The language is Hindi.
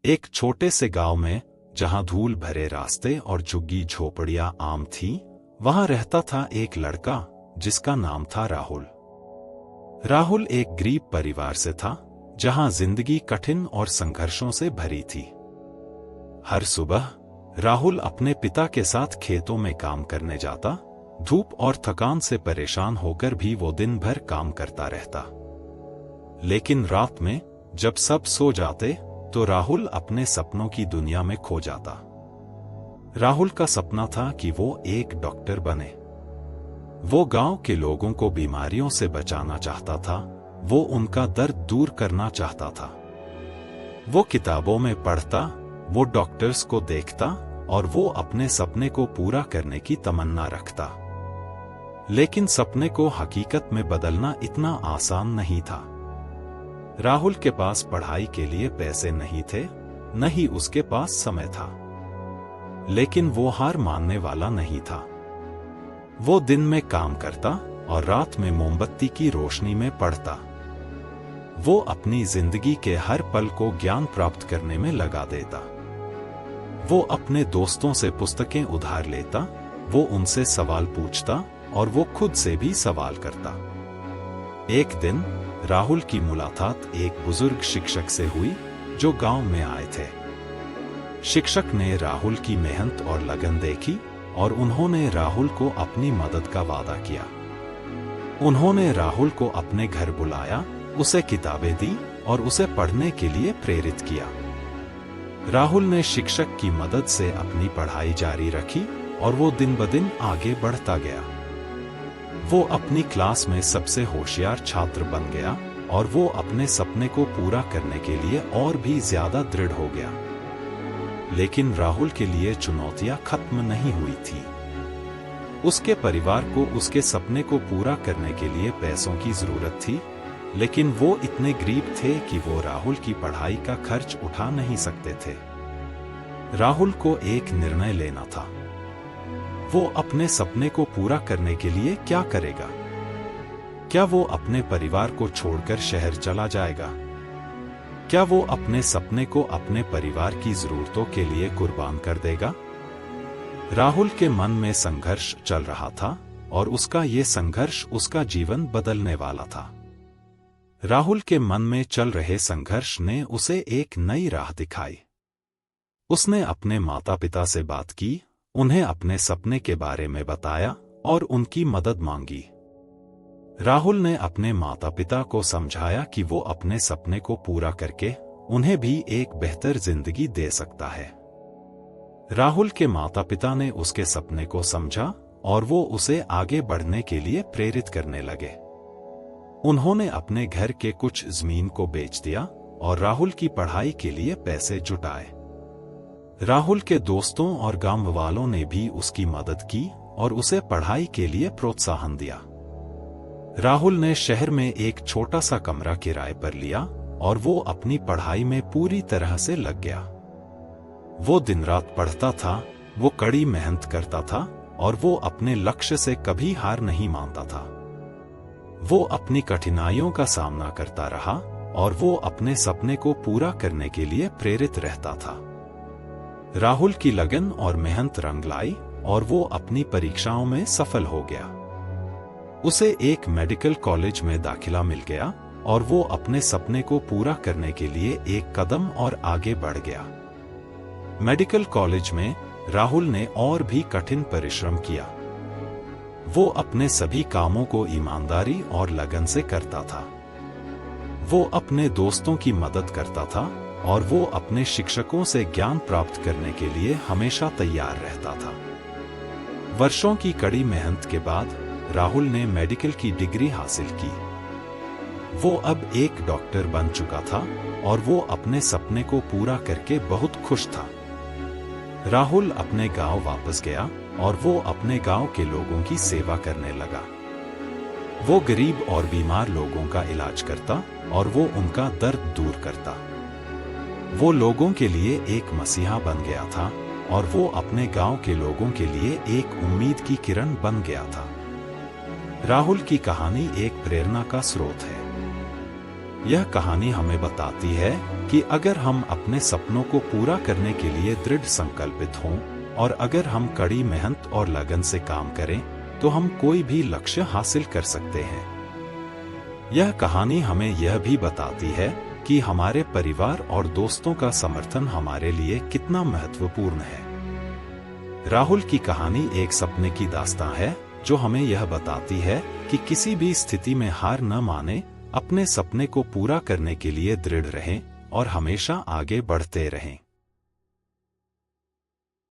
एक छोटे से गांव में, जहां धूल भरे रास्ते और झुग्गी झोपड़ियां आम थी, वहां रहता था एक लड़का जिसका नाम था राहुल। राहुल एक गरीब परिवार से था, जहां जिंदगी कठिन और संघर्षों से भरी थी। हर सुबह राहुल अपने पिता के साथ खेतों में काम करने जाता। धूप और थकान से परेशान होकर भी वो दिन भर काम करता रहता। लेकिन रात में जब सब सो जाते तो राहुल अपने सपनों की दुनिया में खो जाता। राहुल का सपना था कि वो एक डॉक्टर बने। वो गांव के लोगों को बीमारियों से बचाना चाहता था। वो उनका दर्द दूर करना चाहता था। वो किताबों में पढ़ता, वो डॉक्टर्स को देखता और वो अपने सपने को पूरा करने की तमन्ना रखता। लेकिन सपने को हकीकत में बदलना इतना आसान नहीं था। राहुल के पास पढ़ाई के लिए पैसे नहीं थे, न ही उसके पास समय था। लेकिन वो हार मानने वाला नहीं था। वो दिन में काम करता और रात में मोमबत्ती की रोशनी में पढ़ता। वो अपनी जिंदगी के हर पल को ज्ञान प्राप्त करने में लगा देता। वो अपने दोस्तों से पुस्तकें उधार लेता, वो उनसे सवाल पूछता और वो खुद से भी सवाल करता। एक दिन राहुल की मुलाकात एक बुजुर्ग शिक्षक से हुई जो गांव में आए थे। शिक्षक ने राहुल की मेहनत और लगन देखी और उन्होंने राहुल को अपनी मदद का वादा किया। उन्होंने राहुल को अपने घर बुलाया, उसे किताबें दी और उसे पढ़ने के लिए प्रेरित किया। राहुल ने शिक्षक की मदद से अपनी पढ़ाई जारी रखी और वो दिन ब दिन आगे बढ़ता गया। वो अपनी क्लास में सबसे होशियार छात्र बन गया और वो अपने सपने को पूरा करने के लिए और भी ज्यादा दृढ़ हो गया। लेकिन राहुल के लिए चुनौतियां खत्म नहीं हुई थी। उसके परिवार को उसके सपने को पूरा करने के लिए पैसों की जरूरत थी, लेकिन वो इतने गरीब थे कि वो राहुल की पढ़ाई का खर्च उठा नहीं सकते थे। राहुल को एक निर्णय लेना था। वो अपने सपने को पूरा करने के लिए क्या करेगा? क्या वो अपने परिवार को छोड़कर शहर चला जाएगा? क्या वो अपने सपने को अपने परिवार की जरूरतों के लिए कुर्बान कर देगा? राहुल के मन में संघर्ष चल रहा था और उसका ये संघर्ष उसका जीवन बदलने वाला था। राहुल के मन में चल रहे संघर्ष ने उसे एक नई राह दिखाई। उसने अपने माता पिता से बात की, उन्हें अपने सपने के बारे में बताया और उनकी मदद मांगी। राहुल ने अपने माता पिता को समझाया कि वो अपने सपने को पूरा करके उन्हें भी एक बेहतर जिंदगी दे सकता है। राहुल के माता पिता ने उसके सपने को समझा और वो उसे आगे बढ़ने के लिए प्रेरित करने लगे। उन्होंने अपने घर के कुछ जमीन को बेच दिया और राहुल की पढ़ाई के लिए पैसे जुटाए। राहुल के दोस्तों और गांव वालों ने भी उसकी मदद की और उसे पढ़ाई के लिए प्रोत्साहन दिया। राहुल ने शहर में एक छोटा सा कमरा किराए पर लिया और वो अपनी पढ़ाई में पूरी तरह से लग गया। वो दिन रात पढ़ता था, वो कड़ी मेहनत करता था और वो अपने लक्ष्य से कभी हार नहीं मानता था। वो अपनी कठिनाइयों का सामना करता रहा और वो अपने सपने को पूरा करने के लिए प्रेरित रहता था। राहुल की लगन और मेहनत रंग लाई और वो अपनी परीक्षाओं में सफल हो गया। उसे एक मेडिकल कॉलेज में दाखिला मिल गया और वो अपने सपने को पूरा करने के लिए एक कदम और आगे बढ़ गया। मेडिकल कॉलेज में राहुल ने और भी कठिन परिश्रम किया। वो अपने सभी कामों को ईमानदारी और लगन से करता था। वो अपने दोस्तों की मदद करता था और वो अपने शिक्षकों से ज्ञान प्राप्त करने के लिए हमेशा तैयार रहता था। वर्षों की कड़ी मेहनत के बाद राहुल ने मेडिकल की डिग्री हासिल की। वो अब एक डॉक्टर बन चुका था और वो अपने सपने को पूरा करके बहुत खुश था। राहुल अपने गांव वापस गया और वो अपने गांव के लोगों की सेवा करने लगा। वो गरीब और बीमार लोगों का इलाज करता और वो उनका दर्द दूर करता। वो लोगों के लिए एक मसीहा बन गया था और वो अपने गांव के लोगों के लिए एक उम्मीद की किरण बन गया था। राहुल की कहानी एक प्रेरणा का स्रोत है। यह कहानी हमें बताती है कि अगर हम अपने सपनों को पूरा करने के लिए दृढ़ संकल्पित हों और अगर हम कड़ी मेहनत और लगन से काम करें तो हम कोई भी लक्ष्य हासिल कर सकते हैं। यह कहानी हमें यह भी बताती है कि हमारे परिवार और दोस्तों का समर्थन हमारे लिए कितना महत्वपूर्ण है। राहुल की कहानी एक सपने की दास्तां है जो हमें यह बताती है कि किसी भी स्थिति में हार न माने, अपने सपने को पूरा करने के लिए दृढ़ रहें और हमेशा आगे बढ़ते रहें।